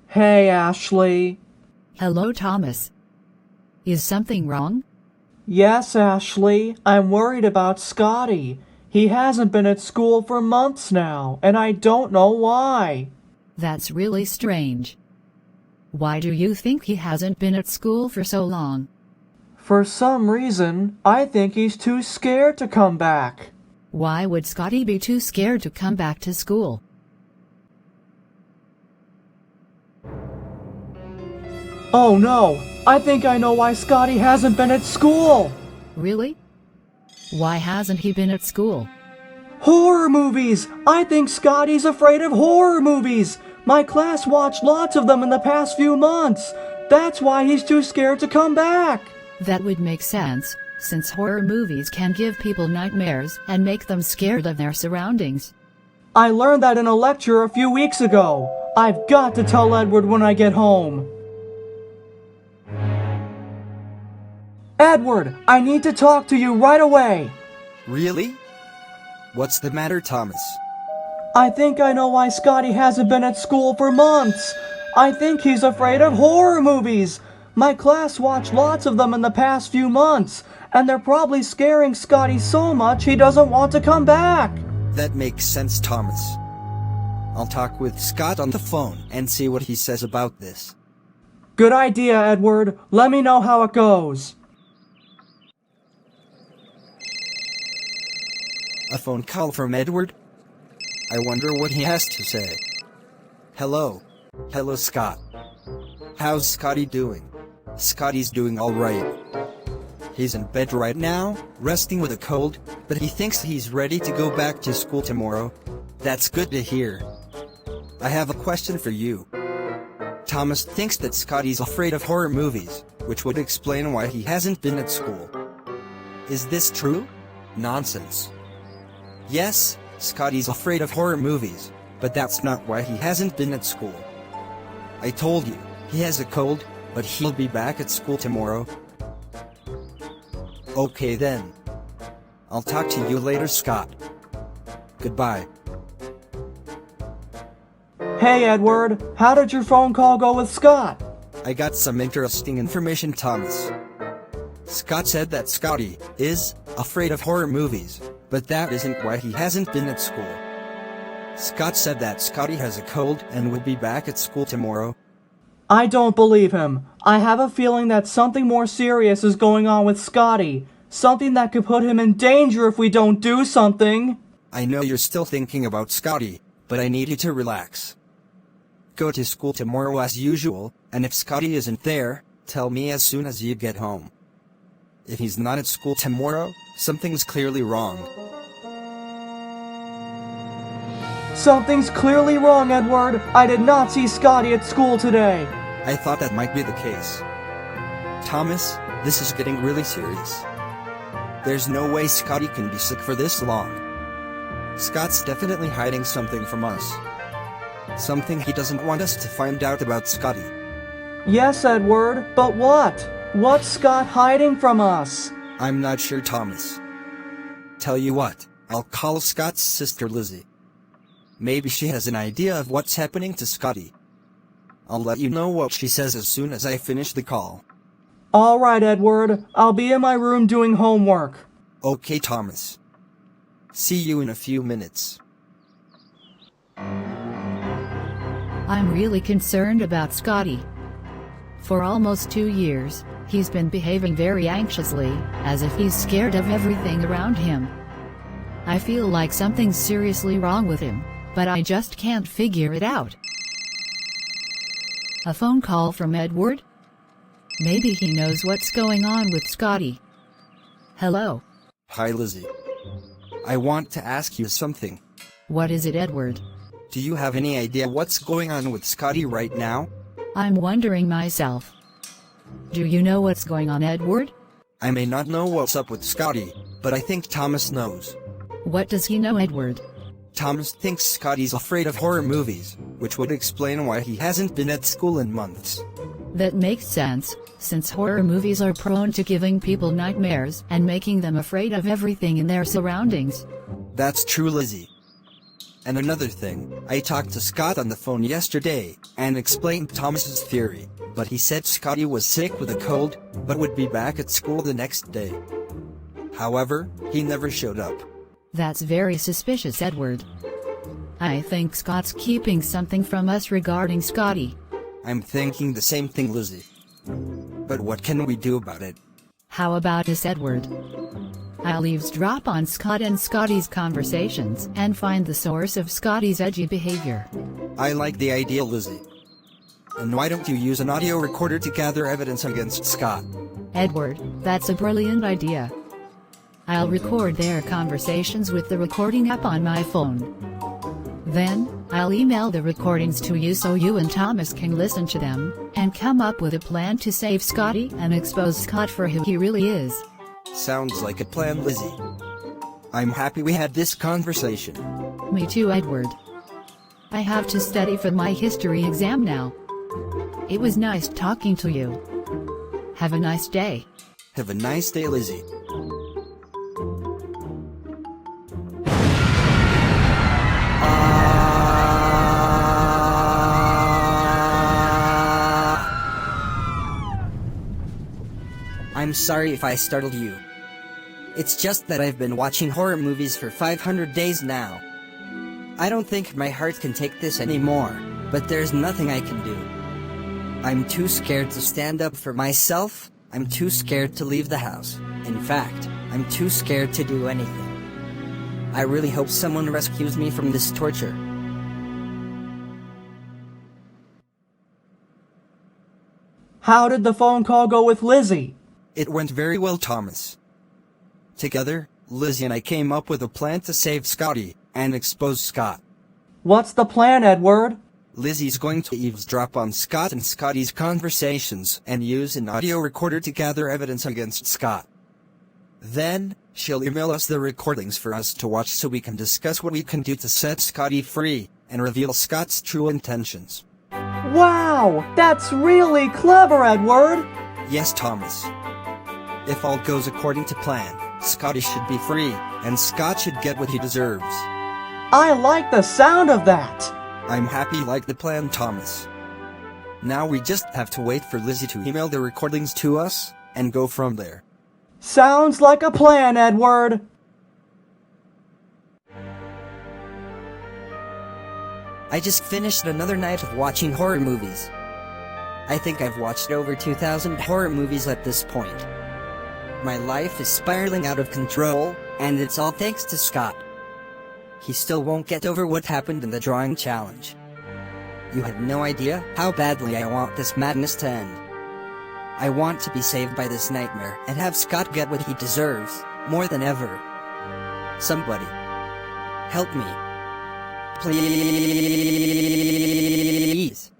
Hey, Ashley. Hello, Thomas. Is something wrong? Yes, Ashley. I'm worried about Scottie. He hasn't been at school for months now, and I don't know why. That's really strange. Why do you think he hasn't been at school for so long? For some reason, I think he's too scared to come back. Why would Scottie be too scared to come back to school? Oh no, I think I know why Scottie hasn't been at school. Really? Why hasn't he been at school? Horror movies! I think Scottie's afraid of horror movies. My class watched lots of them in the past few months. That's why he's too scared to come back. That would make sense, since horror movies can give people nightmares and make them scared of their surroundings. I learned that in a lecture a few weeks ago. I've got to tell Edward when I get home. Edward, I need to talk to you right away. Really? What's the matter, Thomas? I think I know why Scottie hasn't been at school for months. I think he's afraid of horror movies. My class watched lots of them in the past few months, and they're probably scaring Scottie so much he doesn't want to come back. That makes sense, Thomas. I'll talk with Scott on the phone and see what he says about this. Good idea, Edward. Let me know how it goes. A phone call from Edward? I wonder what he has to say. Hello. Hello, Scott. How's Scottie doing? Scottie's doing alright. He's in bed right now, resting with a cold, but he thinks he's ready to go back to school tomorrow. That's good to hear. I have a question for you. Thomas thinks that Scottie's afraid of horror movies, which would explain why he hasn't been at school. Is this true? Nonsense. Yes, Scottie's afraid of horror movies, but that's not why he hasn't been at school. I told you, he has a cold, but he'll be back at school tomorrow. Okay then. I'll talk to you later, Scott. Goodbye. Hey, Edward. How did your phone call go with Scott? I got some interesting information, Thomas. Scott said that Scottie is afraid of horror movies, but that isn't why he hasn't been at school. Scott said that Scottie has a cold and would be back at school tomorrow. I don't believe him. I have a feeling that something more serious is going on with Scottie. Something that could put him in danger if we don't do something. I know you're still thinking about Scottie, but I need you to relax. Go to school tomorrow as usual, and if Scottie isn't there, tell me as soon as you get home. If he's not at school tomorrow, something's clearly wrong. Something's clearly wrong, Edward. I did not see Scottie at school today. I thought that might be the case. Thomas, this is getting really serious. There's no way Scottie can be sick for this long. Scott's definitely hiding something from us. Something he doesn't want us to find out about Scottie. Yes, Edward, but what? What's Scott hiding from us? I'm not sure, Thomas. Tell you what, I'll call Scott's sister Lizzie. Maybe she has an idea of what's happening to Scottie. I'll let you know what she says as soon as I finish the call. All right, Edward. I'll be in my room doing homework. Okay, Thomas. See you in a few minutes. I'm really concerned about Scottie. For almost 2 years, he's been behaving very anxiously, as if he's scared of everything around him. I feel like something's seriously wrong with him, but I just can't figure it out. A phone call from Edward? Maybe he knows what's going on with Scottie. Hello. Hi, Lizzie. I want to ask you something. What is it, Edward? Do you have any idea what's going on with Scottie right now? I'm wondering myself. Do you know what's going on, Edward? I may not know what's up with Scottie, but I think Thomas knows. What does he know, Edward? Thomas thinks Scottie's afraid of horror movies, which would explain why he hasn't been at school in months. That makes sense, since horror movies are prone to giving people nightmares and making them afraid of everything in their surroundings. That's true, Lizzie. And another thing, I talked to Scott on the phone yesterday, and explained Thomas's theory, but he said Scottie was sick with a cold, but would be back at school the next day. However, he never showed up. That's very suspicious, Edward. I think Scott's keeping something from us regarding Scottie. I'm thinking the same thing, Lizzie. But what can we do about it? How about this, Edward? I'll eavesdrop on Scott and Scottie's conversations and find the source of Scottie's edgy behavior. I like the idea, Lizzie. And why don't you use an audio recorder to gather evidence against Scott? Edward, that's a brilliant idea. I'll record their conversations with the recording app on my phone. Then, I'll email the recordings to you so you and Thomas can listen to them, and come up with a plan to save Scottie and expose Scott for who he really is. Sounds like a plan, Lizzie. I'm happy we had this conversation. Me too, Edward. I have to study for my history exam now. It was nice talking to you. Have a nice day. Have a nice day, Lizzie. I'm sorry if I startled you. It's just that I've been watching horror movies for 500 days now. I don't think my heart can take this anymore, but there's nothing I can do. I'm too scared to stand up for myself, I'm too scared to leave the house. In fact, I'm too scared to do anything. I really hope someone rescues me from this torture. How did the phone call go with Lizzie? It went very well, Thomas. Together, Lizzie and I came up with a plan to save Scottie and expose Scott. What's the plan, Edward? Lizzie's going to eavesdrop on Scott and Scottie's conversations and use an audio recorder to gather evidence against Scott. Then, she'll email us the recordings for us to watch so we can discuss what we can do to set Scottie free and reveal Scott's true intentions. Wow, that's really clever, Edward. Yes, Thomas. If all goes according to plan, Scottie should be free, and Scott should get what he deserves. I like the sound of that. I'm happy you like the plan, Thomas. Now we just have to wait for Lizzie to email the recordings to us, and go from there. Sounds like a plan, Edward. I just finished another night of watching horror movies. I think I've watched over 2,000 horror movies at this point. My life is spiraling out of control, and it's all thanks to Scott. He still won't get over what happened in the drawing challenge. You have no idea how badly I want this madness to end. I want to be saved by this nightmare and have Scott get what he deserves, more than ever. Somebody, help me. Please.